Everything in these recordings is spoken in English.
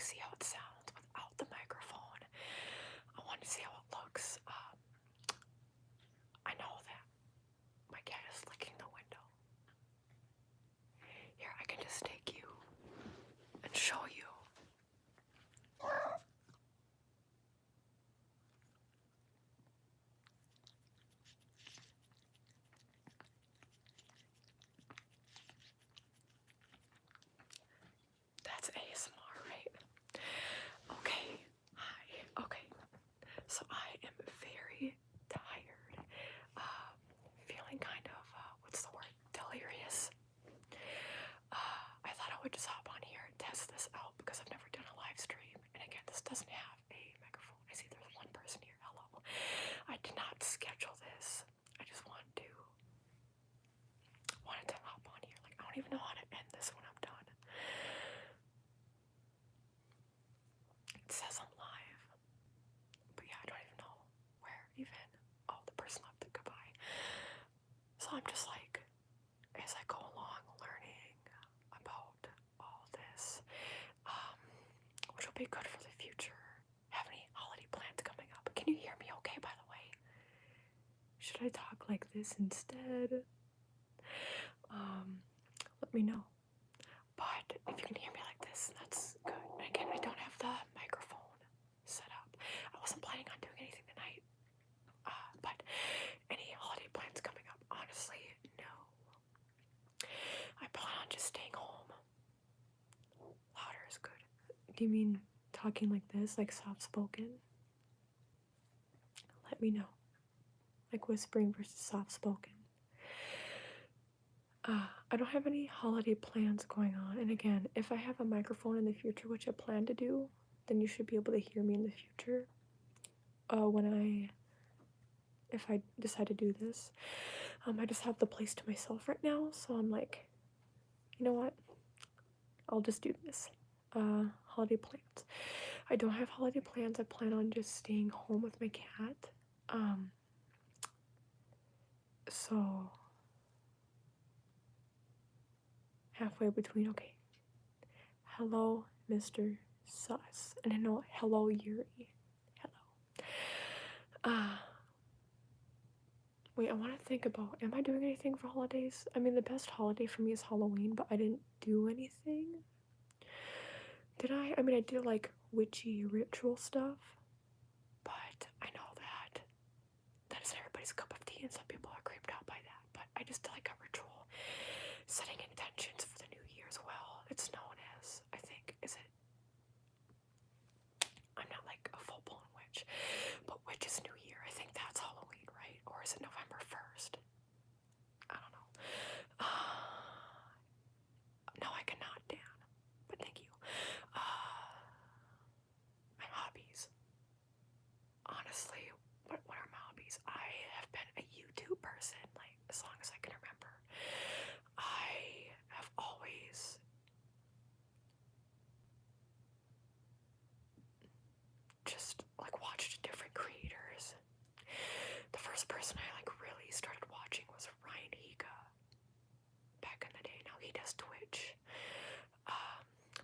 see how it sounds without the microphone. I want to see how it looks. I know that my cat is licking the window. Here, I can just take you and show you. That's ASMR, right? Okay, hi. Okay, so I am very tired. Feeling kind of, what's the word? Delirious. I thought I would just hop on here and test this out because I've never done a live stream. And again, this doesn't have a microphone. I see there's one person here. Hello. I did not schedule this. I just wanted to hop on here. Like, I don't even know how to end this when I'm done. It says I'm live. But yeah, I don't even know where even. Oh, the person left it. Goodbye. So I'm just like, as I go along learning about all this, which will be good for the future. Have any holiday plans coming up? Can you hear me okay, by the way? Should I talk like this instead? Let me know. But if you can hear me like this, that's good. And again, I don't have the microphone set up. I wasn't planning on doing anything tonight. But any holiday plans coming up? Honestly, no. I plan on just staying home. Louder is good. Do you mean talking like this, like soft spoken? Let me know. Like whispering versus soft spoken. I don't have any holiday plans going on. And again, if I have a microphone in the future, which I plan to do, then you should be able to hear me in the future. If I decide to do this. I just have the place to myself right now, so I'm like, you know what? I'll just do this. Holiday plans. I don't have holiday plans. I plan on just staying home with my cat. So halfway between, okay. Hello, Mr. Sus. And I know, hello, Yuri. Hello. Wait, I want to think about, am I doing anything for holidays? I mean, the best holiday for me is Halloween, but I didn't do anything. Did I? I mean, I did like witchy ritual stuff, but I know that isn't everybody's cup of tea, and some people are creeped out by that. But I just did like a ritual, setting intentions for the new year as well. It's known as, I think, is it? I'm not like a full-blown witch, but witch is New Year. I think that's Halloween, right? Or is it November 1st? I don't know. No, I cannot, Dan. But thank you. My hobbies. Honestly, what are my hobbies? I have been a YouTube person, like, as long as I can remember. I have always just, like, watched different creators. The first person I, like, really started watching was Ryan Higa. Back in the day. Now he does Twitch.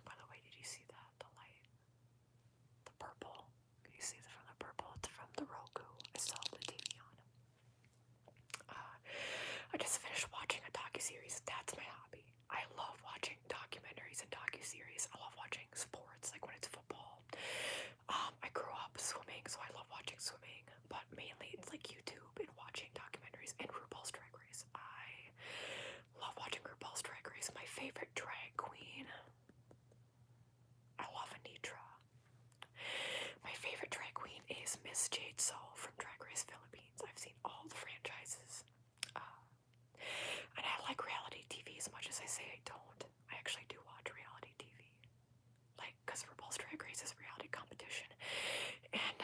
By the way, did you see that? The light? The purple. Can you see from the purple? It's from the Roku. I still have the TV on. I just finished watching a docuseries. That's my hobby. I love watching documentaries and docuseries. I love watching sports, like when it's football. I grew up swimming, so I love watching swimming. But mainly it's like YouTube and watching documentaries and RuPaul's Drag Race. I love watching RuPaul's Drag Race. My favorite drag queen, I love Anitra. My favorite drag queen is Miss Jade Soul from Drag Race Philippines. I've seen all the franchises. And I like reality TV as much as I say I don't. I actually do watch reality TV. Like, because RuPaul's Drag Race is reality competition. And,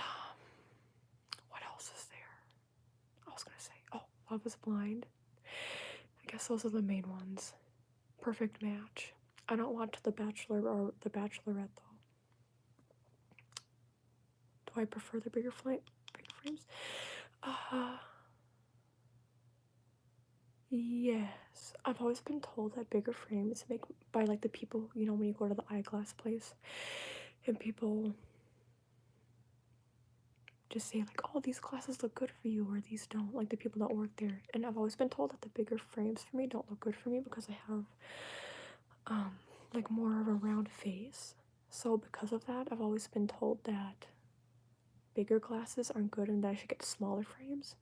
what else is there? I was gonna say, oh, Love is Blind. I guess those are the main ones. Perfect Match. I don't watch The Bachelor or The Bachelorette though. Do I prefer the bigger frames? Yes. I've always been told that bigger frames make by like the people, you know, when you go to the eyeglass place, And people just say like, oh, these classes look good for you or these don't, like the people that work there. And I've always been told that the bigger frames for me don't look good for me because I have like more of a round face. So because of that, I've always been told that bigger glasses aren't good and that I should get smaller frames.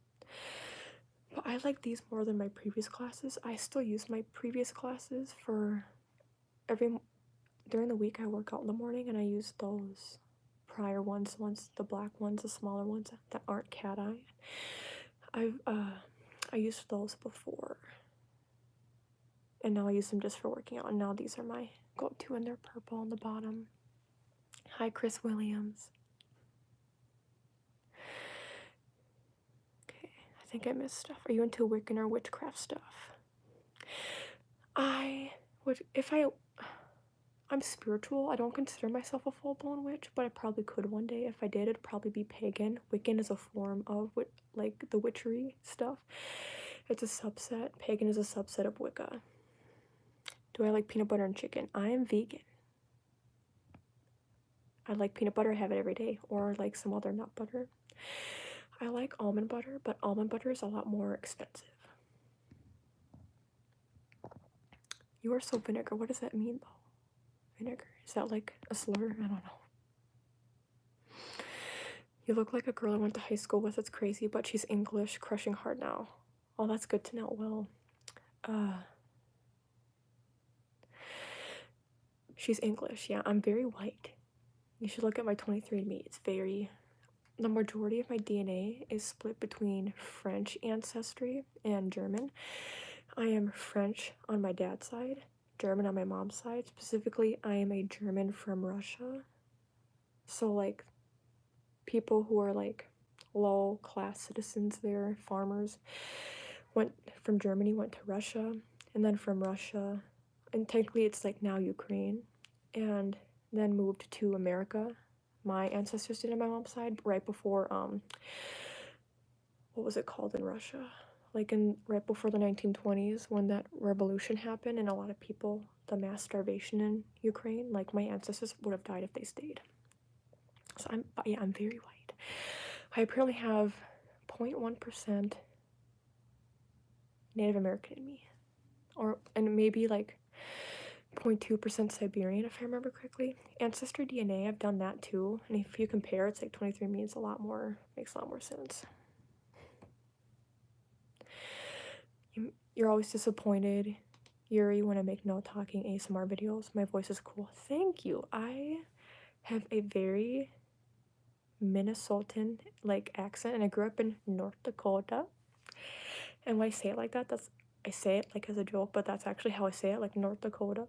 But I like these more than my previous glasses. I still use my previous glasses for during the week I work out in the morning, and I use those prior ones, the black ones, the smaller ones that aren't cat eye. I used those before, and now I use them just for working out, and now these are my go-to, and they're purple on the bottom. Hi, Chris Williams. Okay, I think I missed stuff. Are you into Wiccan or witchcraft stuff? I'm spiritual. I don't consider myself a full-blown witch, but I probably could one day. If I did, it'd probably be pagan. Wiccan is a form of like the witchery stuff. It's a subset. Pagan is a subset of Wicca. Do I like peanut butter and chicken? I am vegan. I like peanut butter. I have it every day, or like some other nut butter. I like almond butter, but almond butter is a lot more expensive. You are so vinegar. What does that mean, though? Vinegar. Is that like a slur? I don't know. You look like a girl I went to high school with. It's crazy, but she's English, crushing hard now. Oh, that's good to know. Well, she's English. Yeah, I'm very white. You should look at my 23andMe. The majority of my DNA is split between French ancestry and German. I am French on my dad's side, German on my mom's side. Specifically, I am a German from Russia. So, like, people who are, like, low-class citizens there, farmers, went from Germany, went to Russia, and then from Russia, and technically it's, like, now Ukraine, and then moved to America. My ancestors did on my mom's side right before, what was it called in Russia? Like right before the 1920s, when that revolution happened, and a lot of people, the mass starvation in Ukraine, like my ancestors would have died if they stayed. So I'm very white. I apparently have 0.1% Native American in me, and maybe like 0.2% Siberian, if I remember correctly. Ancestry DNA, I've done that too, and if you compare, it's like 23andMe makes a lot more sense. You're always disappointed, Yuri, when I make no talking ASMR videos. My voice is cool. Thank you. I have a very Minnesotan like accent, and I grew up in North Dakota. And when I say it like that, I say it like as a joke, but that's actually how I say it, like North Dakota.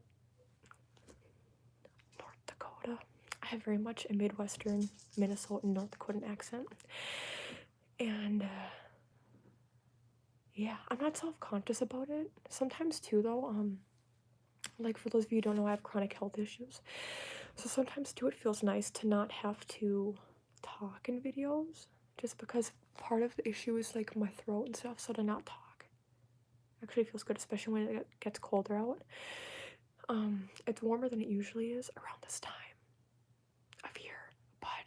North Dakota. I have very much a Midwestern, Minnesotan, North Dakotan accent. And yeah, I'm not self-conscious about it. Sometimes too, though, like for those of you who don't know, I have chronic health issues. So sometimes too, it feels nice to not have to talk in videos, just because part of the issue is like my throat and stuff, so to not talk actually feels good, especially when it gets colder out. It's warmer than it usually is around this time of year, but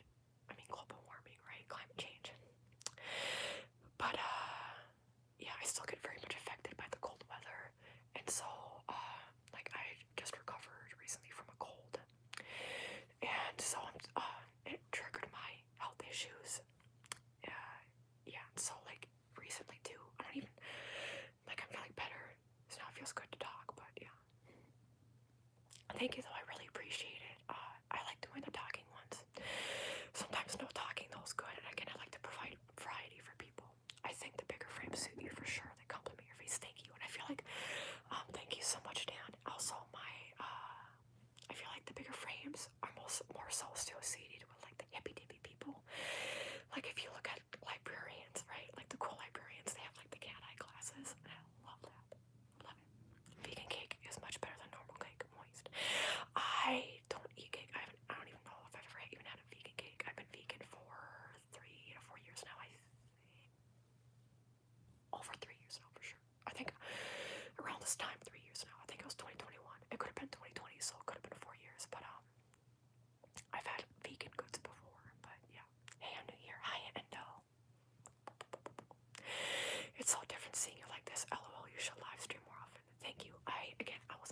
I mean global warming, right? Climate change. But yeah, I still get very much affected by the cold weather, and so like I just recovered recently from a cold, and so it triggered my health issues. Yeah, so like recently too, I don't even, like I'm feeling better, so now it feels good to talk, but yeah. Thank you though, I really appreciate it. I like doing the talking ones. Sometimes no talking though is good, and again, I like to provide variety for people. I think the bigger frames suit you for sure. They compliment your face. Thank you, and I feel like, thank you so much, Dan. Also, I feel like the bigger frames are more so associated with like the hippy dippy people. Like if you look at librarians, right? Like the cool librarians, they have like the cat eye glasses. I love that. Love it. Vegan cake is much better than normal cake. Moist. I don't eat cake. I don't even know if I've ever even had a vegan cake. I've been vegan for 3 to 4 years now. Over 3 years now for sure. I think around this time, 3 years now. I think it was 2021. It could have been 2020, so it could have been 4 years. But I've had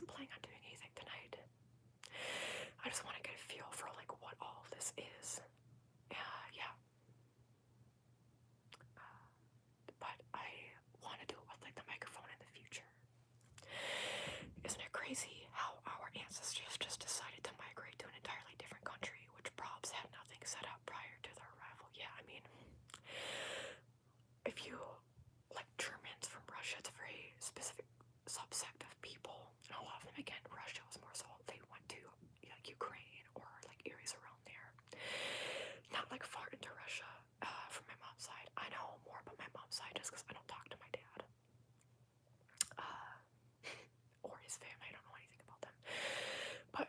wasn't planning on doing anything tonight. I just want to get a feel for like what all of this is. Yeah. But I want to do it with like the microphone in the future. Isn't it crazy how our ancestors just decided to migrate to an entirely different country, which probs had nothing set up prior to their arrival? Yeah, I mean, if you like Germans from Russia, it's a very specific subsect of people, and a lot of them, again, Russia was more so they went to like Ukraine or like areas around there, not like far into Russia. From my mom's side, I know more about my mom's side just because I don't talk to my dad or his family. I don't know anything about them, but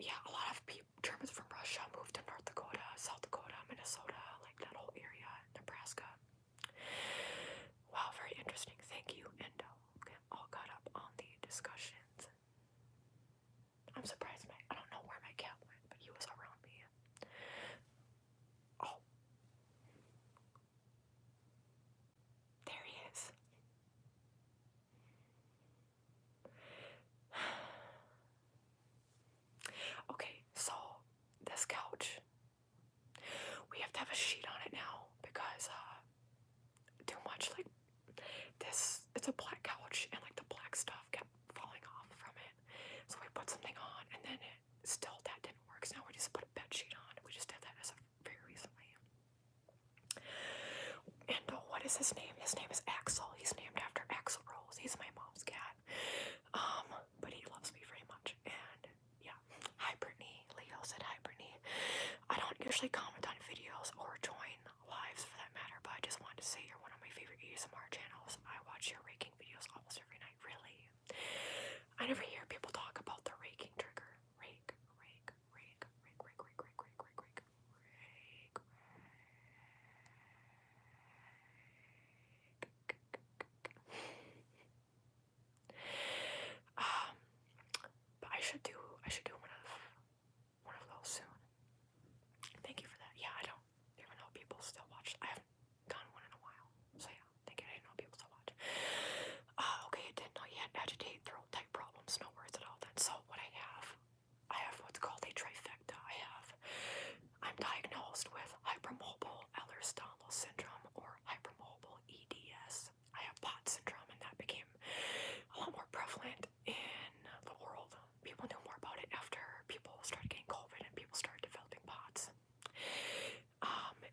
yeah, a lot of Germans from Russia moved to North Dakota, South Dakota, Minnesota, like that whole area, Nebraska. Wow, very interesting. Thank you, Endo. Okay, all caught up on the discussions. I'm surprised I don't know where my cat went, but he was around me. Oh. There he is. Okay, so this couch, we have to have a sheet on it now because too much like this, it's a black couch and like the black stuff kept falling off from it, so we put something on and then that didn't work, so now we just put a bed sheet on. We just did that as of very recently. And what is his name? His name is Axel. He's named after Axl Rose. He's my mom's cat. But he loves me very much. And yeah, hi Brittney. Leo said hi Brittney. I don't usually comment on videos or join lives for that matter, but I just wanted to say you're one of my favorite ASMR channels. I watch your raking videos almost every night. Really? I never hear people talk about the raking trigger. Rake. But I should do one of those soon. Thank you for that. Yeah, I don't even know people still watch. I haven't done one in a while. So yeah, thank you. I didn't know people still watch. Okay, it didn't know yet. Agitate, throat type problems, no words at all then. So what I have what's called a trifecta. I'm diagnosed with hypermobile Ehlers-Danlos syndrome or hypermobile EDS. I have POTS syndrome, and that became a lot more prevalent in the world. People knew more about it after people started getting COVID and people started developing POTS.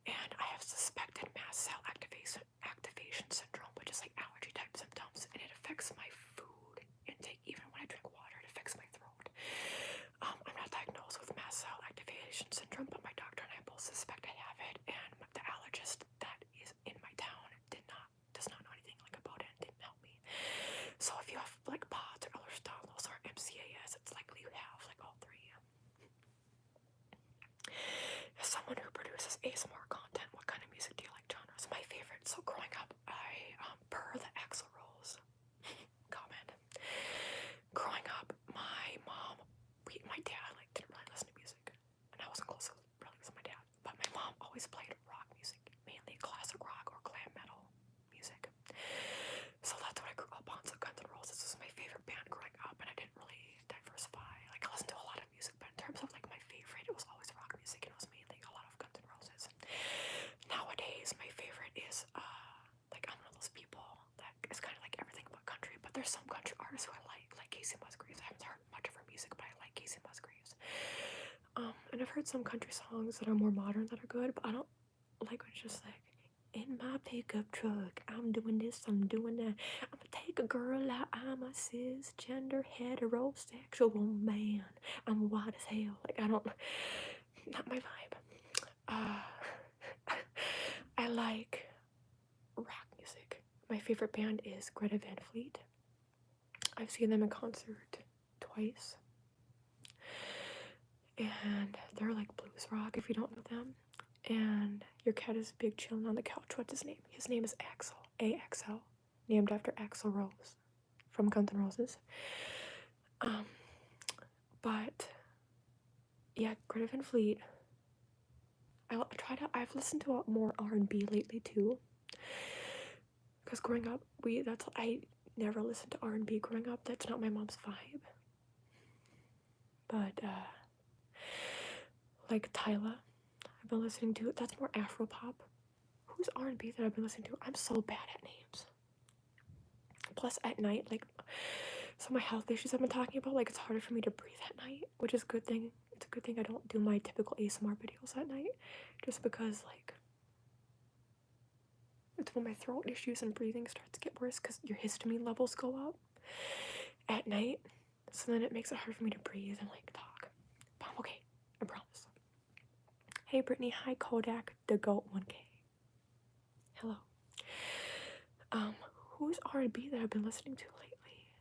And I have suspected mast cell activation syndrome, which is like allergy type symptoms, and it affects my food intake. Even when I drink water, it affects my throat. I'm not diagnosed with mast cell activation syndrome, but my doctor and I both suspect I have it, and the allergist that is in my town does not know anything like about it and didn't help me. So if you have like POTS or Ehlers-Danlos or MCAS, it's likely you have like all three. As someone who produces ASMR content, what kind of music do you like genres? My favorite. So growing up, I per the Axl Rose comment. Growing up, my mom, my dad like didn't really listen to music, and I wasn't close really with my dad. But my mom always played rock music, mainly classic rock or glam metal music. So that's what I grew up on. So Guns N' Roses was my favorite band growing up, and I didn't really diversify. Like I listened to a lot of music, but in terms of like my favorite, it was always rock music, and it was mainly a lot of Guns N' Roses. Nowadays, my favorite is like I'm one of those people that is kind of like everything but country. But there's some country artists who I like Casey Musgraves. I haven't heard much of her music, but I like Casey Musgraves. And I've heard some country songs that are more modern that are good, but I don't like when it's just like, in my pickup truck, I'm doing this, I'm doing that. I'm gonna take a girl out, I'm a cisgender heterosexual man. I'm white as hell. Like not my vibe. I like rock music. My favorite band is Greta Van Fleet. I've seen them in concert twice. And they're like blues rock if you don't know them. And your cat is big chilling on the couch. What's his name? His name is Axel. A-X-L. Named after Axl Rose from Guns N' Roses. But yeah, Greta Van Fleet. I've listened to more R&B lately too. Because growing up, I never listened to R&B growing up. That's not my mom's vibe. But, like Tyla, I've been listening to. That's more Afro pop. Who's R&B that I've been listening to? I'm so bad at names. Plus, at night, like, so my health issues I've been talking about, like, it's harder for me to breathe at night, which is a good thing. It's a good thing I don't do my typical ASMR videos at night, just because, like, it's when my throat issues and breathing starts to get worse because your histamine levels go up at night. So then it makes it hard for me to breathe and, like, talk. But I'm okay, I promise. Hey, Brittney. Hi, Kodak, the GOAT 1K. Hello. Who's R&B that I've been listening to lately?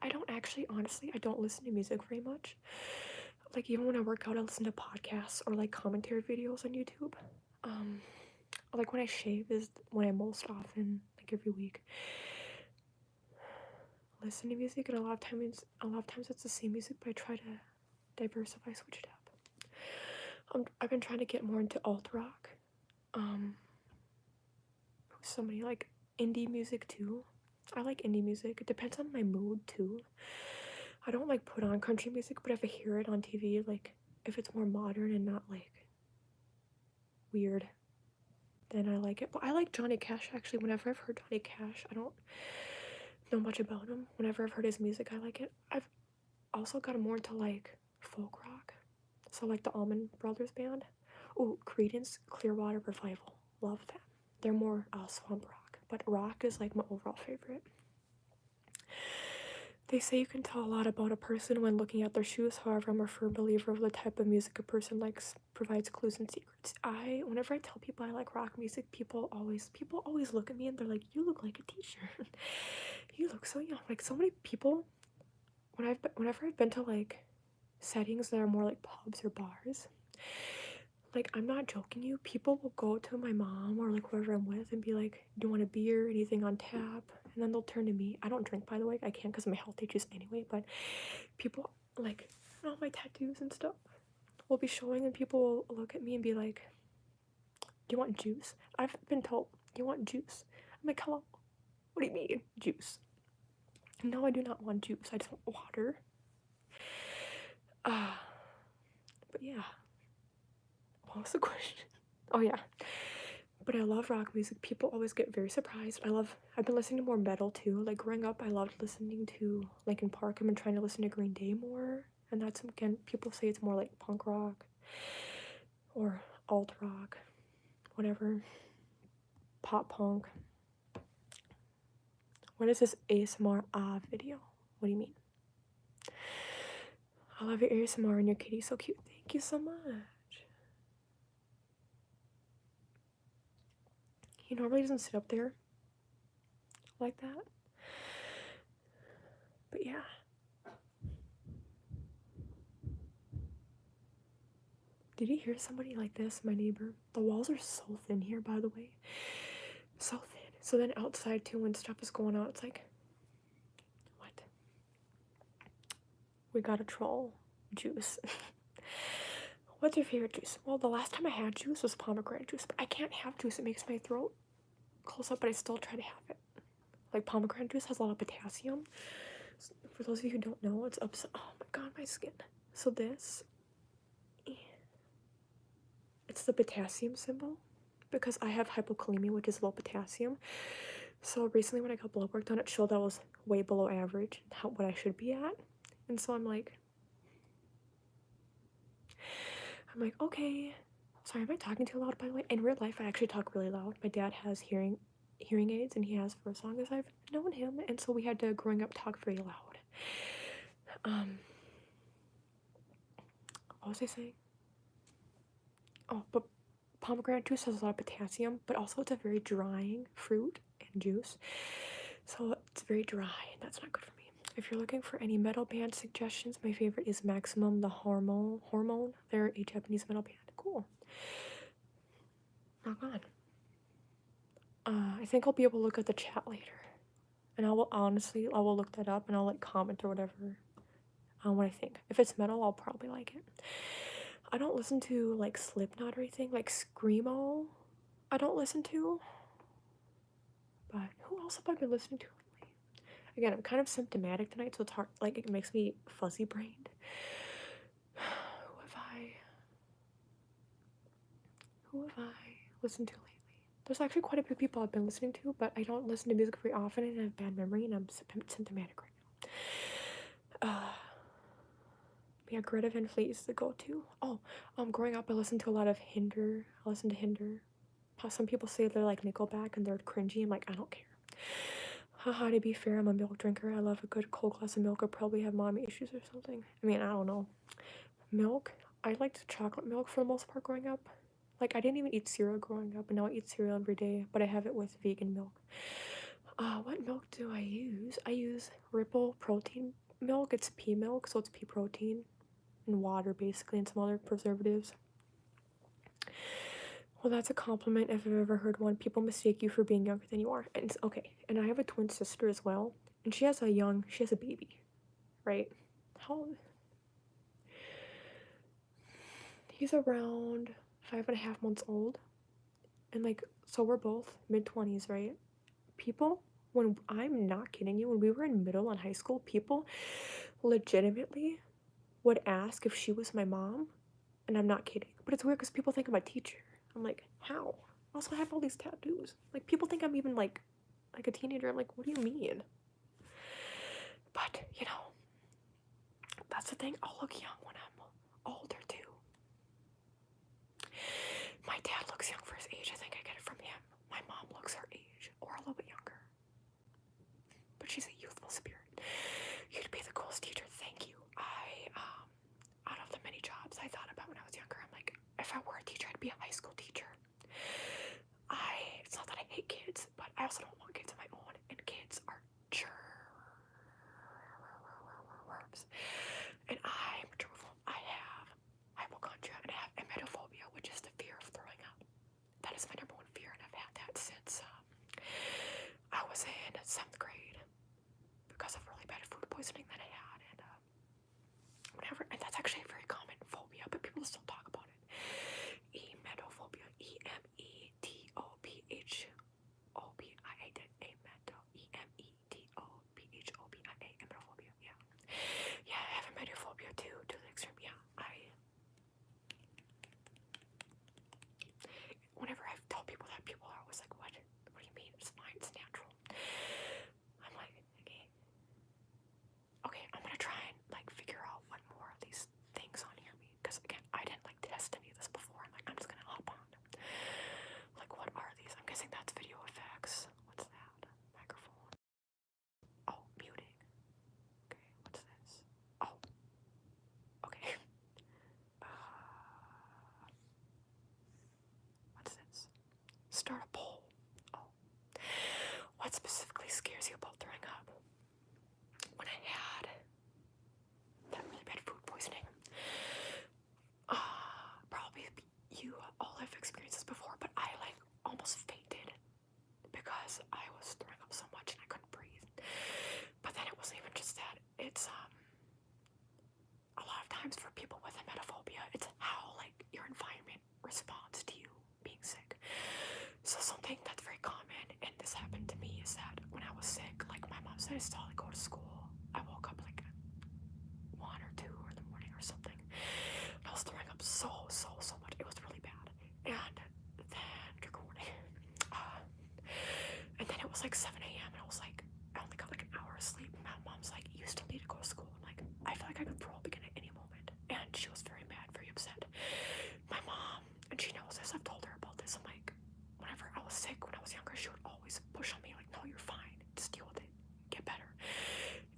I don't actually, honestly, I don't listen to music very much. Like, even when I work out, I listen to podcasts or, like, commentary videos on YouTube. Like, when I shave is when I most often, like, every week, listen to music, and a lot of times it's the same music, but I try to diversify, switch it up. I've been trying to get more into alt rock. So many, like, indie music too. I like indie music. It depends on my mood too. I don't like put on country music, but if I hear it on TV, like, if it's more modern and not like weird, then I like it. But I like Johnny Cash actually. Whenever I've heard Johnny Cash, I don't know much about him. Whenever I've heard his music, I like it. I've also got more into like folk rock, so like the Allman Brothers Band. Oh, Creedence Clearwater Revival. Love them. They're more swamp rock, but rock is like my overall favorite. They say you can tell a lot about a person when looking at their shoes. However, I'm a firm believer of the type of music a person likes provides clues and secrets. Whenever I tell people I like rock music, people always look at me and they're like, "You look like a teacher. You look so young." Like, so many people, whenever I've been to like settings that are more like pubs or bars, like, I'm not joking you, people will go to my mom or like whoever I'm with and be like, "Do you want a beer? Anything on tap?" And then they'll turn to me. I don't drink, by the way. I can't because of my health issues anyway. But people, like, all my tattoos and stuff will be showing, and people will look at me and be like, "Do you want juice?" I've been told, "Do you want juice?" I'm like, "Hello, what do you mean, juice?" No, I do not want juice. I just want water. But yeah. What was the question? Oh yeah. But I love rock music. People always get very surprised. I've been listening to more metal too. Like, growing up, I loved listening to Linkin Park. I've been trying to listen to Green Day more. And that's, again, people say it's more like punk rock or alt rock, whatever. Pop punk. What is this ASMR video? What do you mean? I love your ASMR and your kitty. So cute. Thank you so much. He normally doesn't sit up there like that. But yeah. Did you hear somebody like this? My neighbor. The walls are so thin here, by the way. So thin. So then outside too, when stuff is going on, it's like, what? We got a troll. Juice. What's your favorite juice? Well, the last time I had juice was pomegranate juice, but I can't have juice. It makes my throat close up, but I still try to have it. Like, pomegranate juice has a lot of potassium. So for those of you who don't know, it's upset. Oh my god, my skin. So this, it's the potassium symbol because I have hypokalemia, which is low potassium. So recently when I got blood work done, it showed I was way below average, what I should be at. And so I'm like, okay. Sorry, am I talking too loud, by the way? In real life, I actually talk really loud. My dad has hearing aids, and he has for as long as I've known him, and so we had to, growing up, talk very loud. What was I saying? Oh, but pomegranate juice has a lot of potassium, but also it's a very drying fruit and juice, so it's very dry, and that's not good for me. If you're looking for any metal band suggestions, my favorite is Maximum the Hormone. They're a Japanese metal band. Cool. Rock on. I think I'll be able to look at the chat later, and I will look that up, and I'll like comment or whatever on what I think. If it's metal, I'll probably like it. I don't listen to like Slipknot or anything, like Screamo. I don't listen to, but who else have I been listening to lately? Again, I'm kind of symptomatic tonight, so it's hard, like, it makes me fuzzy brained. Who have I listened to lately? There's actually quite a few people I've been listening to, but I don't listen to music very often, and I have bad memory, and I'm symptomatic right now. Yeah, Greta Van Fleet is the go-to. Oh, growing up, I listened to a lot of Hinder. I listened to Hinder. Some people say they're like Nickelback and they're cringy. I'm like, I don't care. Haha, to be fair, I'm a milk drinker. I love a good cold glass of milk. I probably have mommy issues or something. I mean, I don't know. Milk, I liked chocolate milk for the most part growing up. Like, I didn't even eat cereal growing up, and now I eat cereal every day, but I have it with vegan milk. What milk do I use? I use Ripple protein milk. It's pea milk, so it's pea protein and water, basically, and some other preservatives. Well, that's a compliment if I've ever heard one. People mistake you for being younger than you are. And it's okay. And I have a twin sister as well, and she has a baby, right? How old? He's around 5.5 months old. And like, so we're both mid-20s, right? People, when I'm not kidding you, when we were in middle and high school, people legitimately would ask if she was my mom, and I'm not kidding. But it's weird because people think I'm a teacher. I'm like, how? Also, I have all these tattoos. Like, people think I'm even like a teenager. I'm like, what do you mean? But you know, that's the thing. I'll look young when I'm older too. My dad looks young for his age. I think I get it from him. My mom looks her age, or a little bit younger. But she's a youthful spirit. You'd be the coolest teacher. Thank you. Out of the many jobs I thought about when I was younger, I'm like, if I were a teacher, I'd be a high school teacher. It's not that I hate kids, but I also don't want kids of my own, and kids are germs. And I'm truthful. I have hypochondria and I have emetophobia, which is the fear of throwing up. That is my number one fear, and I've had that since I was in 7th grade because of really bad food poisoning that I had, and whatever. And that's actually a very common phobia, but people still talk about it. Emetophobia, emetophobia, emetophobia. Yeah, I have emetophobia too, to the extreme. Yeah, whenever I've told people that, people are always like, what do you mean? It's fine, it's natural. I'm like, okay, I'm gonna try and like figure out what more of these things on here mean, because again, I didn't like test any of this before. I'm like, I'm just gonna hop on. Like, what are these? I'm guessing that's video effects. What's that? Microphone. Oh, muting. Okay, what's this? Oh, okay. What's this? Start a poll. Oh, what specifically scares you about throwing up? When I had that really bad food poisoning, probably you all have experienced this before, but I like almost fainted because I was throwing up so much and I couldn't breathe. But then it wasn't even just that. It's a lot of times for people with emetophobia, it's how like your environment responds to you being sick. So something that's very common, and this happened to me, is that when I was sick, like my mom said I still had to go to school. I woke up like 1 or 2 in the morning or something. And I was throwing up so much. It was really bad. And then trigger warning. And then it was like 7 a.m. and I was like, I only got like an hour of sleep. My mom's like, you still need to go to school. I'm like, I feel like I could throw up again at any moment. And she was very mad, very upset. My mom, and she knows this, I've told her about this. I'm like, whenever I was sick when I was younger, she would always push on me like, no, you're fine, just deal with it, get better.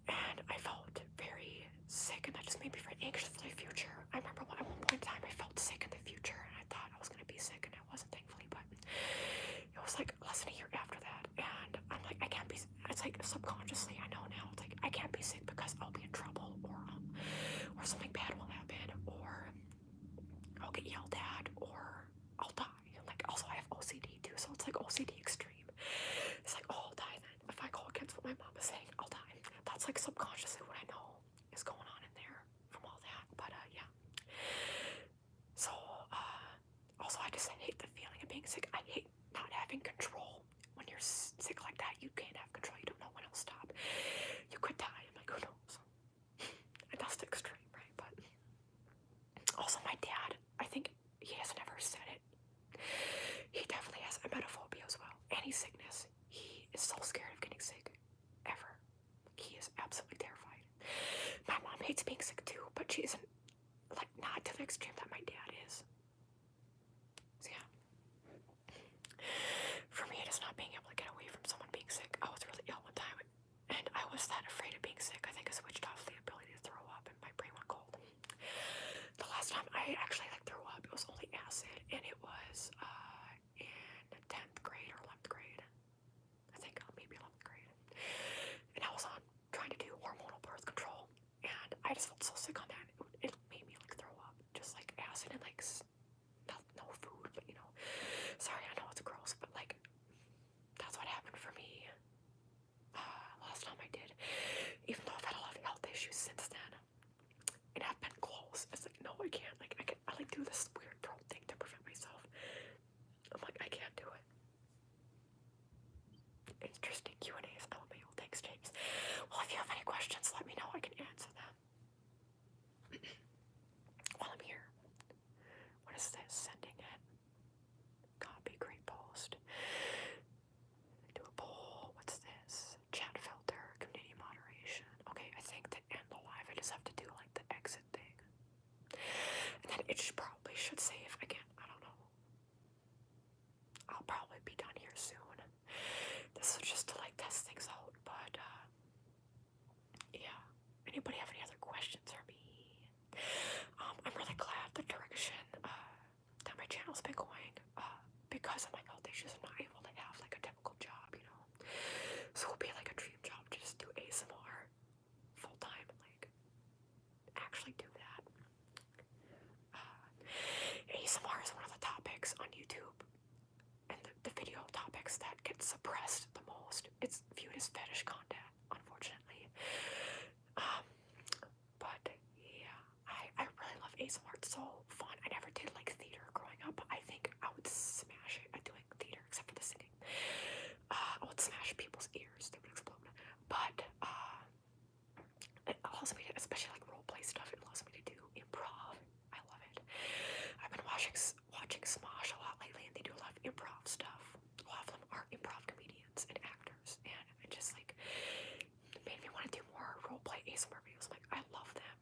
And I felt very sick, and that just made me very anxious for the future. I remember at one point in time I felt sick in the future, and I thought I was gonna be sick, and I wasn't, thankfully, but it was like less than a year after that. And I'm like, I can't be, it's like subconsciously I know now, it's like I can't be sick because I'll be in trouble, or something bad will happen, or I'll get yelled at, or I'll die. Like, also I have OCD too, so it's like OCD extreme. It's like, oh, I'll die then. If I go against what my mom is saying, I'll die. That's like subconsciously what I know is going on in there from all that. But yeah. So also I just hate the feeling of being sick. I hate emetophobia as well. Any sickness, he is so scared of getting sick, ever. He is absolutely terrified. My mom hates being sick too, but she isn't, like, not to the extreme that my dad is. So yeah. For me, it is not being able to get away from someone being sick. I was really ill one time, and I was that afraid of being sick. I think I switched off the ability to throw up, and my brain went cold. The last time I actually threw up, it was only acid, and it was in 10th grade or 11th grade. I think maybe 11th grade. And I was on trying to do hormonal birth control, and I just felt so sick on that. It made me throw up, just acid and no food, but sorry, I know it's gross, but that's what happened for me last time I did. Even though I've had a lot of health issues since then, and I've been close. It's no, I can't. I do this weird throat thing to prevent myself. I'm I can't do it. Interesting Q&As. LMAO. Thanks, James. Well, if you have any questions, let me know. I can answer them. While I'm here. What is this? Sending it. Copy, great post. Do a poll. What's this? Chat filter, community moderation. Okay, I think to end the live, I just have to do the exit thing. And then it probably should save again. I don't know. I'll probably be done here soon. This is just to test things out, but yeah. Anybody have any other questions for me? I'm really glad the direction that my channel's been going. Because of my health issues, I'm not able to have a typical job, So it'll be a dream job to just do ASMR full time and actually do that. ASMR is one of the topics on YouTube, and the video topics that get suppressed the most. It's viewed as fetish content, unfortunately. But yeah, I really love ASMR. It's so fun. I never did theater growing up, but I think I would smash it at doing theater, except for the singing. I would smash people's ears. They would explode. But it allows me to, especially role play stuff, it allows me to do improv. I love it. I've been watching Smosh a lot lately, and they do a lot of improv stuff. A lot of them are improv comedians and actors, and it just made me want to do more roleplay ASMR videos. I love them,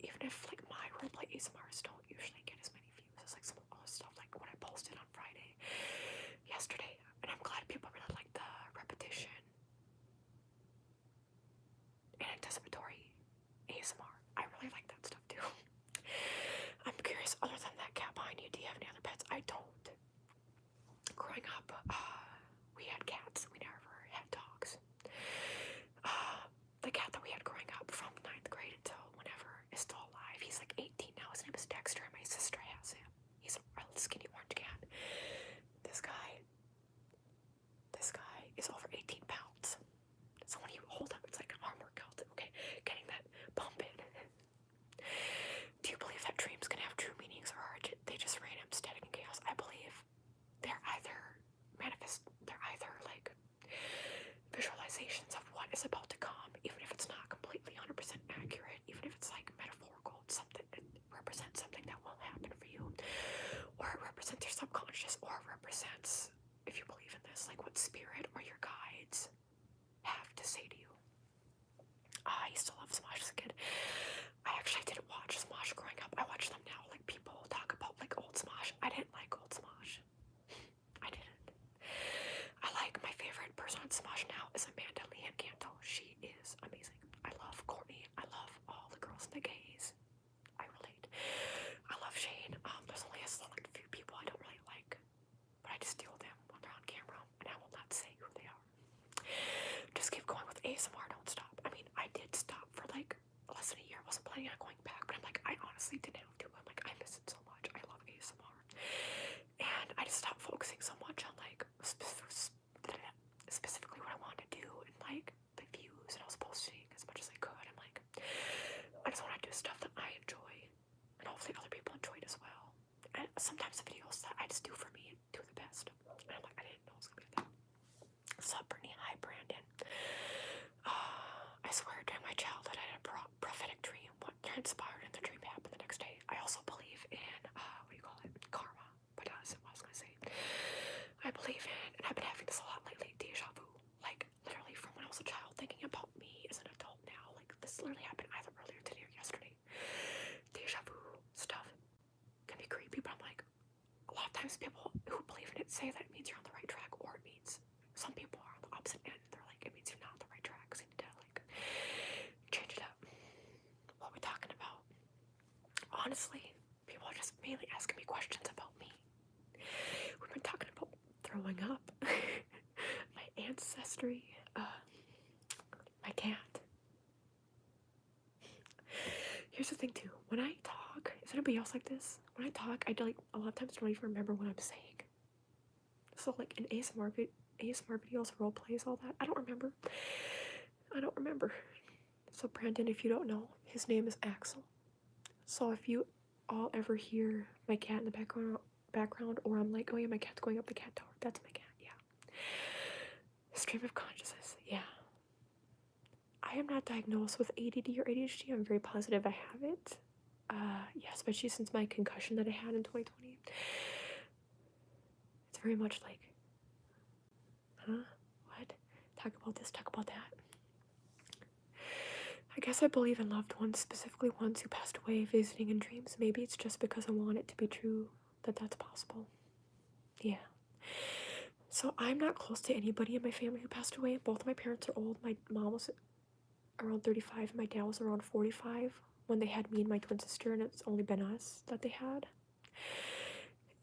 even if my roleplay ASMRs don't usually get as many views as some other stuff, what I posted on Friday, yesterday. And I'm glad people really like the repetition and anticipatory ASMR. I really like that stuff too. I'm curious, other than that cat behind you, do you have any other pets? I don't. Growing up, we had cats. We never had dogs. The cat that we had growing up from 9th grade until whenever is still alive. He's 18 now. His name is Dexter, and my sister has him. He's a really skinny orange cat. This guy is over 18 pounds. So when you hold him, it's like an arm workout. Okay, getting that pump in. Do you believe that dreams can have true meanings, or are they just random static and chaos? I believe they're either visualizations of what is about to come, even if it's not completely 100% accurate, even if it's metaphorical. It's something, it represents something that will happen for you, or it represents your subconscious, or it represents, if you believe in this, what spirit or your guides have to say to you. I used to love Smosh as a kid. I actually didn't watch Smosh growing up. I watch them now. People talk about old Smosh. I didn't like old Smosh. I didn't. My favorite person on Smosh now is Amanda Leanne Canto. She is amazing. I love Courtney. I love all the girls in the gays. I relate. I love Shane. There's only a select few people I don't really like, but I just deal with them when they're on camera, and I will not say who they are. Just keep going with ASMR. Don't stop. I mean, I did stop for less than a year. I wasn't planning on going back, but I honestly didn't have to. I miss it so much. I love ASMR, and I just stopped focusing so much on specifically what I wanted to do and the views, and I was posting as much as I could. I just want to do stuff that I enjoy, and hopefully other people enjoy it as well. And sometimes the videos that I just do for me do the best. And I didn't know it was gonna be like that. What's up, Brittney? Hi, Brandon. I swear during my childhood I had a prophetic dream. What transpired in the dream happened the next day. I honestly, people are just mainly asking me questions about me. We've been talking about throwing up, my ancestry, my cat. Here's the thing too, when I talk, is anybody else like this? When I talk, I like a lot of times don't even remember what I'm saying. So like in ASMR videos, role plays, all that, I don't remember. So Brandon, if you don't know, his name is Axel. So if you all ever hear my cat in the background, or I'm like, oh yeah, my cat's going up the cat tower, that's my cat. Yeah. Stream of consciousness. Yeah. I am not diagnosed with ADD or ADHD. I'm very positive I have it. Yeah, especially since my concussion that I had in 2020. It's very much like, huh? What? Talk about this, talk about that. I guess I believe in loved ones, specifically ones who passed away, visiting in dreams. Maybe it's just because I want it to be true that that's possible. Yeah. So I'm not close to anybody in my family who passed away. Both of my parents are old. My mom was around 35, my dad was around 45 when they had me and my twin sister, and it's only been us that they had.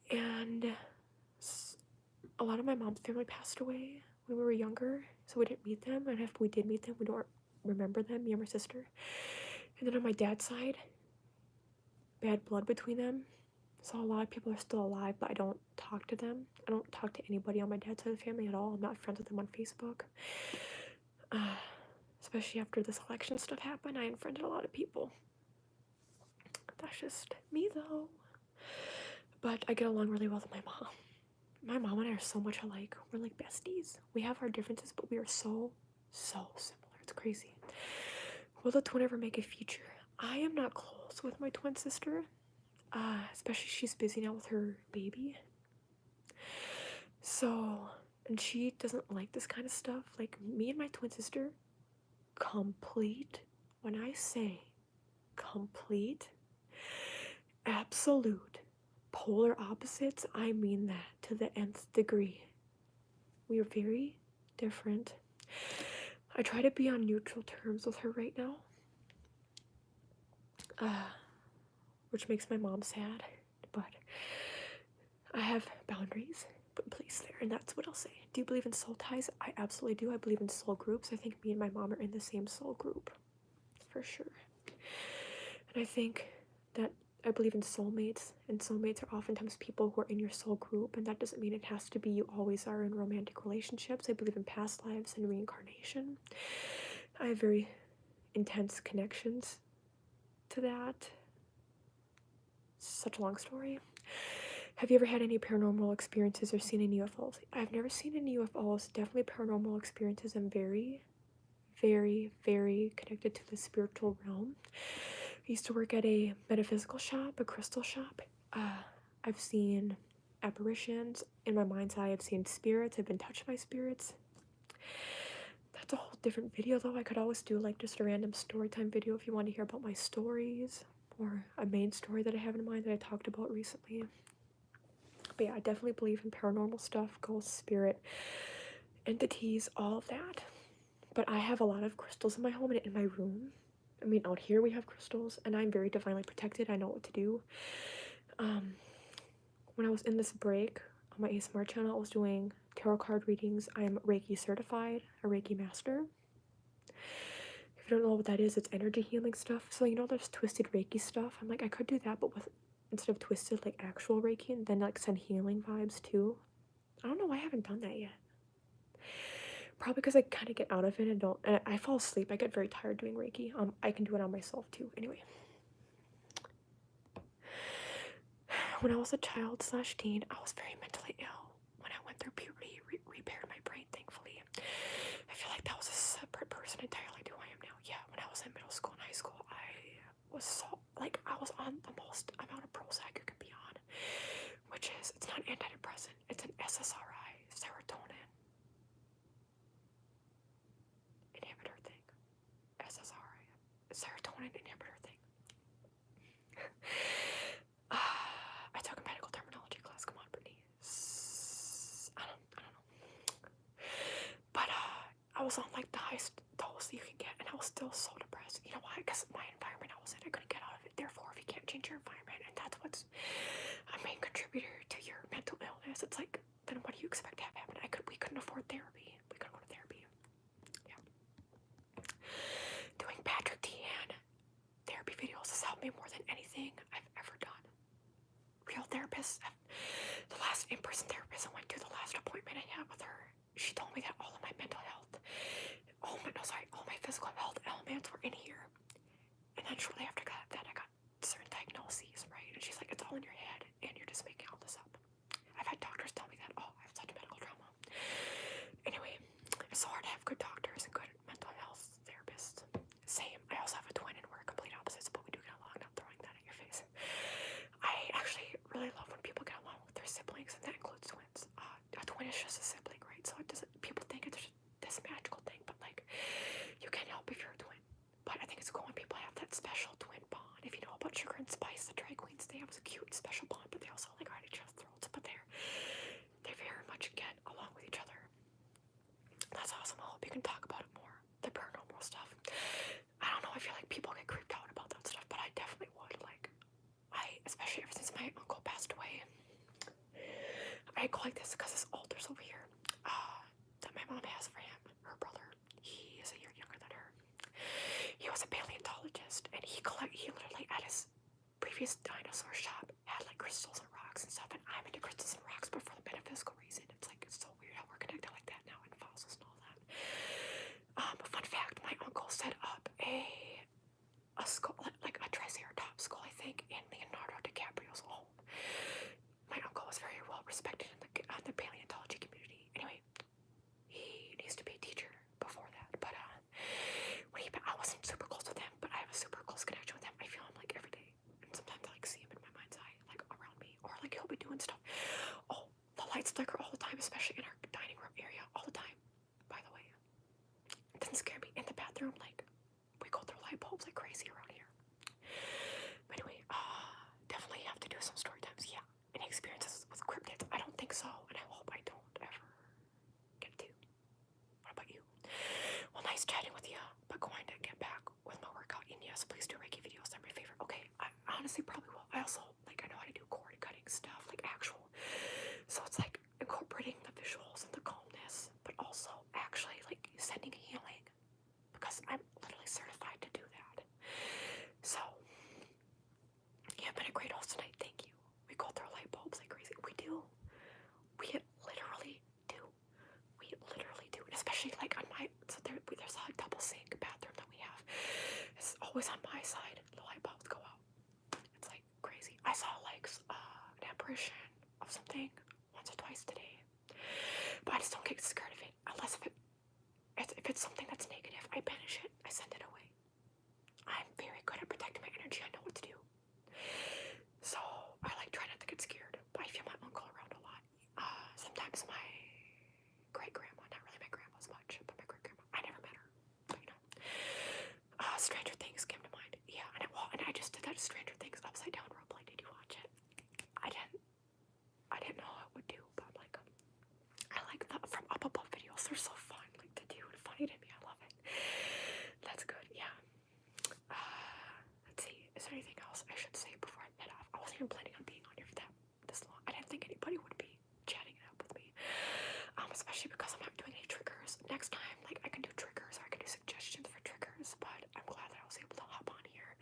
And a lot of my mom's family passed away when we were younger, so we didn't meet them, and if we did meet them, we don't remember them, me and my sister. And then on my dad's side, bad blood between them, so a lot of people are still alive, but I don't talk to them. I don't talk to anybody on my dad's side of the family at all. I'm not friends with them on Facebook. Especially after this election stuff happened, I unfriended a lot of people. That's just me, though. But I get along really well with my mom. My mom and I are so much alike. We're like besties. We have our differences, but we are so similar. It's crazy. Will the twin ever make a feature? I am not close with my twin sister. Especially she's busy now with her baby. So, and she doesn't like this kind of stuff. Like, me and my twin sister, complete, when I say complete, absolute, polar opposites, I mean that to the nth degree. We are very different. I try to be on neutral terms with her right now, which makes my mom sad, but I have boundaries put in place there, and that's what I'll say. Do you believe in soul ties? I absolutely do. I believe in soul groups. I think me and my mom are in the same soul group, for sure. And I think that I believe in soulmates, and soulmates are oftentimes people who are in your soul group, and that doesn't mean it has to be you always are in romantic relationships. I believe in past lives and reincarnation. I have very intense connections to that. Such a long story. Have you ever had any paranormal experiences or seen any UFOs? I've never seen any UFOs. Definitely paranormal experiences. I'm very, very, very connected to the spiritual realm. I used to work at a metaphysical shop, a crystal shop. I've seen apparitions. In my mind's eye, I've seen spirits. I've been touched by spirits. That's a whole different video, though. I could always do like just a random story time video if you want to hear about my stories, or a main story that I have in mind that I talked about recently. But yeah, I definitely believe in paranormal stuff, ghosts, spirit, entities, all of that. But I have a lot of crystals in my home and in my room. I mean, out here we have crystals, and I'm very divinely protected. I know what to do. When I was in this break on my ASMR channel, I was doing tarot card readings. I'm Reiki certified, a Reiki master. If you don't know what that is, it's energy healing stuff. So, you know, there's twisted Reiki stuff. I'm like, I could do that, but with, instead of twisted, like actual Reiki, and then like send healing vibes too. I don't know why I haven't done that yet. Probably because I kind of get out of it and I fall asleep. I get very tired doing Reiki. I can do it on myself too. Anyway. When I was a child/teen, I was very mentally ill. When I went through puberty, repaired my brain, thankfully. I feel like that was a separate person entirely to who I am now. Yeah, when I was in middle school and high school, I was so, like, I was on the most amount of Prozac you can be on, which is, it's not an antidepressant, it's an SSRI, serotonin inhibitor thing. SSRI, serotonin inhibitor thing. I took a medical terminology class. Come on, Brittney. I don't know. But I was on like the highest dose. that you can get, and I was still so depressed. You know why? Because my environment I was in, I couldn't get out of it. Therefore, if you can't change your environment, and that's what's a main contributor to your mental illness, it's like, then what do you expect to have happen? We couldn't afford therapy. We couldn't go to therapy. Yeah. Doing Patrick Deanne therapy videos has helped me more than anything I've ever done. Real therapists. The last in-person therapist I went to, the last appointment I had with her, she told me that all of my mental health, all my physical health elements were in here. And then shortly after that, I got certain diagnoses, right? And she's like, it's all in your head, and you're just making all this up. I've had doctors tell me that, I have such medical trauma. Anyway, it's so hard to have good doctors and good mental health therapists. Same. I also have a twin, and we're complete opposites, but we do get along. Not throwing that at your face. I actually really love when people get along with their siblings, and that includes twins. A twin is just a sibling, right? So it doesn't. People think it's this magical thing, but like, you can't help if you're a twin. But I think it's cool when people have that special twin bond. If you know about Sugar and Spice, the drag queens, they have a cute special bond, but they also like are at each other's throats. But they very much get along with each other. That's awesome. I hope you can talk about it more. The paranormal stuff. I don't know. I feel like people get creeped out about that stuff, but I definitely would. Like, especially ever since my uncle passed away. I go like this because his altar's over here. That my mom has for him, her brother. He is a year younger than her. He was a paleontologist, and he literally at his previous dinosaur shop had like crystals and rocks and stuff. And I'm into crystals and rocks, but for the metaphysical reason, it's so weird how we're connected like that now, and fossils and all that. Fun fact: my uncle set up a skull, like a triceratops skull, I think, in Leonardo DiCaprio's home. My uncle was very well respected in the paleontology community. Anyway, he needs to be a teacher before that. But I wasn't super close with him, but I have a super close connection with him. I feel him like every day, and sometimes I like see him in my mind's eye, like around me, or like he'll be doing stuff. Oh, the lights flicker all the time, especially in our dining room area, all the time. By the way, it doesn't scare me. In the bathroom, like we go through light bulbs like crazy around here. But anyway, definitely have to do some story times. Yeah. Any experiences with cryptids? I don't think so, and I hope I don't ever get to. What about you? Well, nice chatting with you, but going to get back with my workout. And yes, please do Reiki videos. They're my favorite. Okay, I honestly probably will. I also, like, I know how to do cord cutting stuff, like actual. So it's like incorporating the visuals and the calmness, but also actually like sending healing, because I'm literally certified to do that. So you've been a great host tonight. Thank you. We go through light bulbs like crazy. We do. We literally do. We literally do. And especially like on there's a double sink bathroom that we have. It's always on my side. The light bulbs go out. It's like crazy. I saw like an apparition of something once or twice today. But I just don't get scared of it. Unless if it's something that's negative, I banish it. I send it away. I'm very good at protecting my energy. I know what to do. So I like try not to get scared, but I feel my uncle around a lot. Sometimes my great-grandma, not really my grandma as much, but my great-grandma, I never met her, but you know. Stranger Things came to mind. Yeah, and I just did that Stranger Things upside down roleplay. Did you watch it? I didn't know how it would do, but I'm like, I like the from up above videos. They're so fun, like to do and funny to me. I love it. That's good. Yeah. Let's see. Is there anything else I should say before I head off? I wasn't even planning on being on here for this long. I didn't think anybody would be chatting it up with me. Especially because I'm not doing any triggers. Next time, like I can do triggers or I can do suggestions for triggers, but I'm glad that I was able to hop on here,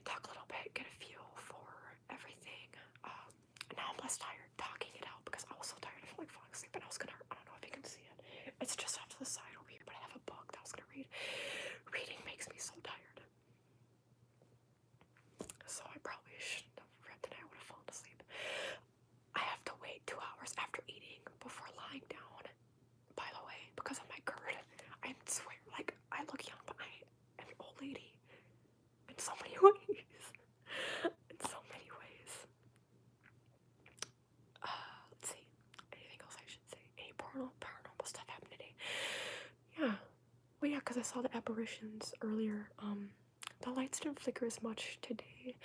talk a little bit, get a feel for everything. Now I'm less tired talking it out because I was so tired I felt like falling asleep, and I don't know if you can see it. It's just off to the side over here, but I have a book that I was gonna read. Reading makes me so tired. So I probably shouldn't have read today. I would have fallen asleep. I have to wait 2 hours after eating before lying down, by the way, because of my GERD. I swear, like, I look young, but I am an old lady in so many ways. In so many ways. Let's see. Anything else I should say? Any paranormal stuff happened today? Yeah. Well, yeah, because I saw the apparitions earlier. The lights didn't flicker as much today.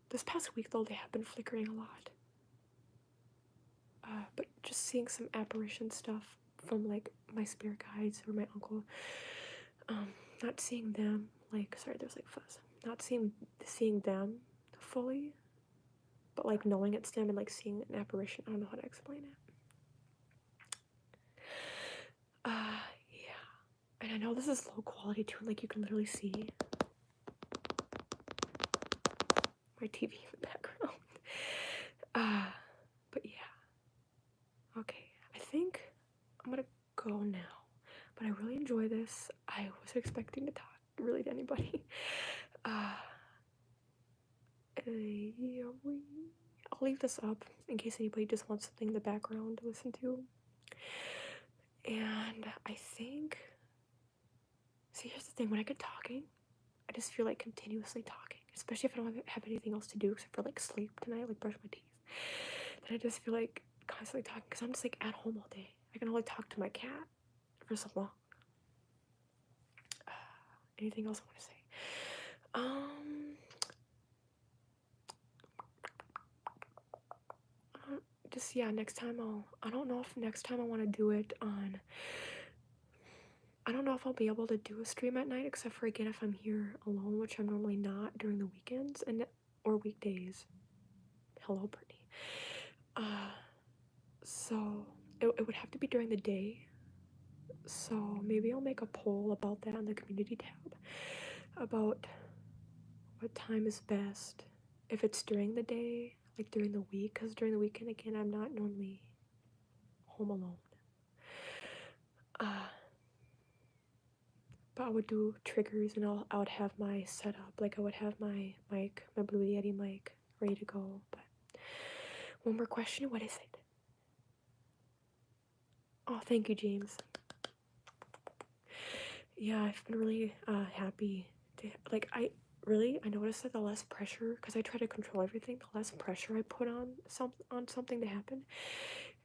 This past week, though, they have been flickering a lot. But just seeing some apparition stuff from like my spirit guides or my uncle. Not seeing them, like, sorry, there's like fuzz. Not seeing them fully, but like knowing it's them and like seeing an apparition. I don't know how to explain it. Yeah. And I know this is low quality too, and like you can literally see my TV in the background. But yeah. Okay, I think I'm gonna go now. But I really enjoy this. I wasn't expecting to talk really to anybody. Yeah, I'll leave this up in case anybody just wants something in the background to listen to. And I think, see, here's the thing, when I get talking, I just feel like continuously talking, especially if I don't have anything else to do except for like sleep tonight, like brush my teeth. Then I just feel like constantly talking because I'm just like at home all day. I can only talk to my cat for so long. Anything else I want to say? Just, yeah, next time I don't know if next time I want to do it on, I don't know if I'll be able to do a stream at night, except for, again, if I'm here alone, which I'm normally not during the weekends or weekdays. Hello, Brittney. So it would have to be during the day. So maybe I'll make a poll about that on the community tab, about what time is best, if it's during the day, like during the week, because during the weekend, again, I'm not normally home alone. But I would do triggers, and I would have my setup, like I would have my mic, my Blue Yeti mic, ready to go. But one more question, what is it? Oh, thank you, James. Yeah, I've been really happy to, like, I noticed that the less pressure, because I try to control everything, the less pressure I put on something to happen,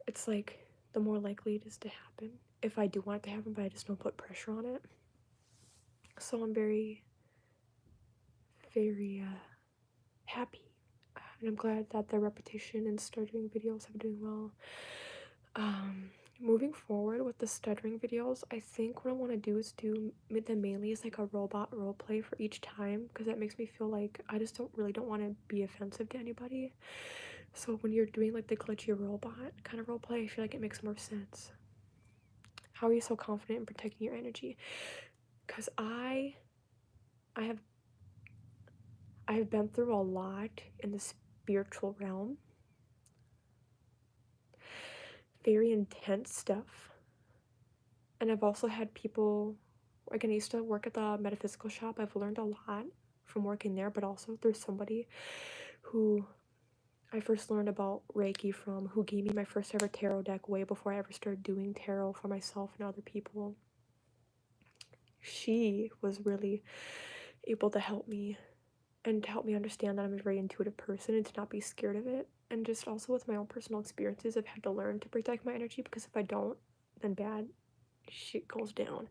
it's like the more likely it is to happen, if I do want it to happen, but I just don't put pressure on it. So I'm very, very happy, and I'm glad that the repetition and stuttering videos have been doing well. Moving forward with the stuttering videos, I think what I want to do is do them mainly as like a robot roleplay for each time, because that makes me feel like I just don't want to be offensive to anybody. So when you're doing like the glitchy robot kind of roleplay, I feel like it makes more sense. How are you so confident in protecting your energy? Because I have been through a lot in the spiritual realm. Very intense stuff. And I've also had people, again, I used to work at the metaphysical shop. I've learned a lot from working there, but also through somebody who I first learned about Reiki from, who gave me my first ever tarot deck way before I ever started doing tarot for myself and other people. She was really able to help me, and to help me understand that I'm a very intuitive person and to not be scared of it. And just also with my own personal experiences, I've had to learn to protect my energy, because if I don't, then bad shit goes down.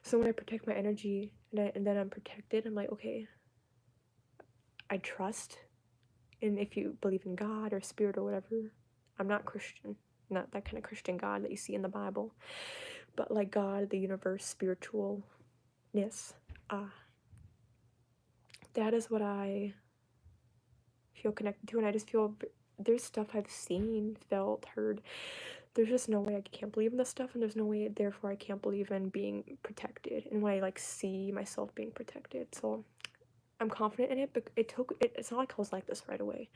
So when I protect my energy and then I'm protected, I'm like, okay, I trust. And if you believe in God or spirit or whatever, I'm not Christian, not that kind of Christian God that you see in the Bible, but like God, the universe, spiritualness. That is what I feel connected to, and I just feel there's stuff I've seen, felt, heard. There's just no way I can't believe in this stuff, and there's no way, therefore, I can't believe in being protected, and when I like see myself being protected. So I'm confident in it, but it's not like I was like this right away.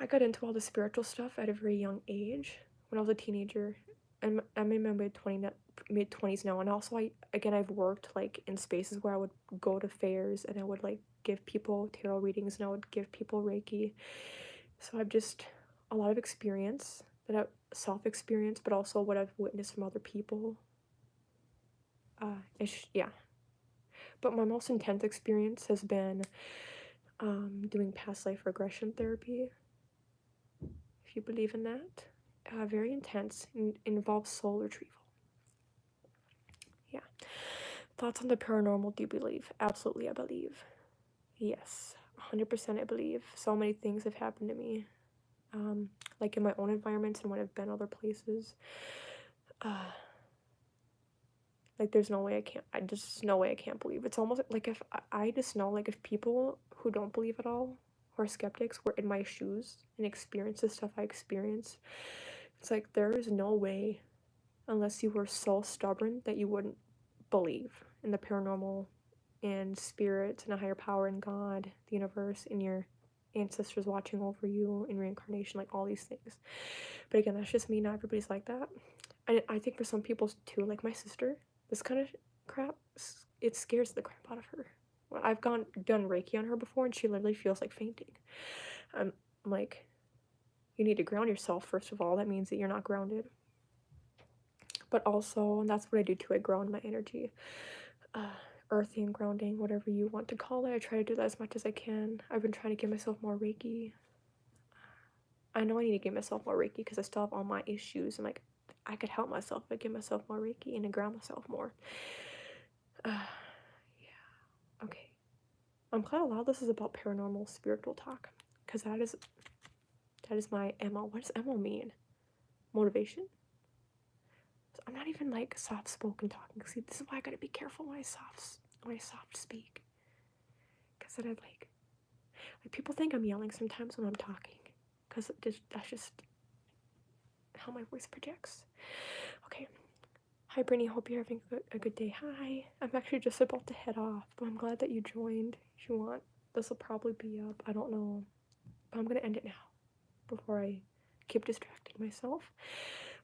I got into all the spiritual stuff at a very young age when I was a teenager, and I'm in my mid-20s now. And also, I've worked like in spaces where I would go to fairs and I would like give people tarot readings and I would give people Reiki. So I've just a lot of experience, that I've self-experience, but also what I've witnessed from other people. Yeah. But my most intense experience has been doing past life regression therapy, if you believe in that. Very intense, and involves soul retrieval. Yeah. Thoughts on the paranormal, do you believe? Absolutely, I believe. Yes, 100% I believe. So many things have happened to me, like in my own environments and when I've been other places. Like, there's no way I just no way I can't believe. It's almost like if I just know, like, if people who don't believe at all, who are skeptics, were in my shoes and experienced the stuff I experienced, it's like there is no way, unless you were so stubborn, that you wouldn't believe in the paranormal and spirits and a higher power and God, the universe, and your ancestors watching over you in reincarnation, like all these things. But again, that's just me. Not everybody's like that. And I think for some people too, like my sister, this kind of crap, it scares the crap out of her. I've done Reiki on her before, and she literally feels like fainting. I'm like, you need to ground yourself first of all. That means that you're not grounded. But also, and that's what I do too. I ground my energy, earthing, grounding, whatever you want to call it. I try to do that as much as I can. I've been trying to give myself more Reiki. I know I need to give myself more Reiki because I still have all my issues. And like, I could help myself if I give myself more Reiki and to ground myself more. Yeah. Okay. I'm glad a lot of this is about paranormal spiritual talk, because that is my MO. What does MO mean? Motivation? So I'm not even like soft spoken talking. See, this is why I gotta be careful when I soft speak. Because then I like people think I'm yelling sometimes when I'm talking. Because that's just how my voice projects. Okay. Hi, Brittney. Hope you're having a good day. Hi. I'm actually just about to head off, but I'm glad that you joined. If you want, this will probably be up. I don't know. But I'm going to end it now before I keep distracting myself.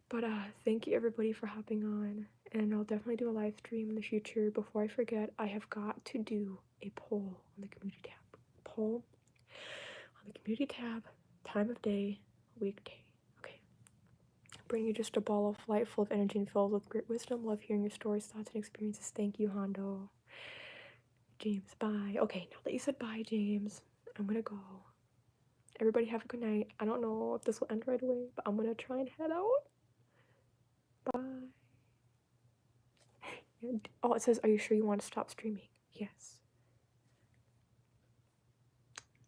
But thank you, everybody, for hopping on. And I'll definitely do a live stream in the future. Before I forget, I have got to do a poll on the community tab. Poll on the community tab, time of day, weekday. Bring you just a ball of light full of energy and filled with great wisdom. Love hearing your stories, thoughts, and experiences. Thank you, Hondo. James, bye. Okay, now that you said bye, James, I'm gonna go. Everybody have a good night. I don't know if this will end right away, but I'm gonna try and head out. Bye. Oh, it says, are you sure you want to stop streaming? Yes.